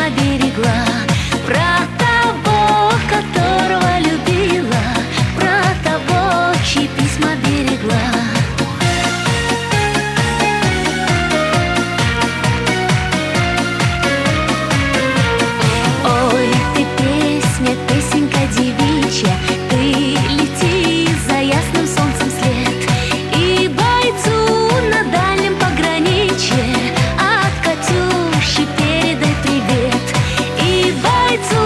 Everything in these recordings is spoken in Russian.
письма берегла, про того, которого любила, про того, чьи письма берегла. Ой, ты песня, песенка девичья, ты лети за ясным солнцем след, и бойцу на дальнем пограничье от Катюши передай привет. И бойцу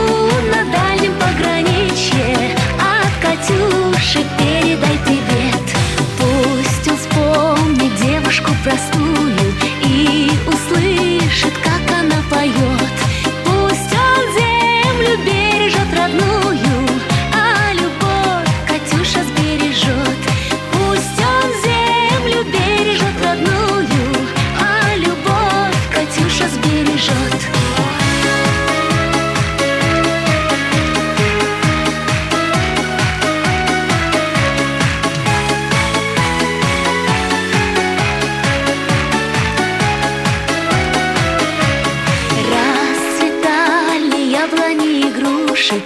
на дальнем пограничье от Катюши передай привет. Пусть он вспомнит девушку простую и услышит, как она поет. Пусть он землю бережет родную, а любовь Катюша сбережет. Пусть он землю бережет родную, а любовь Катюша сбережет. Расцветали яблони и груши,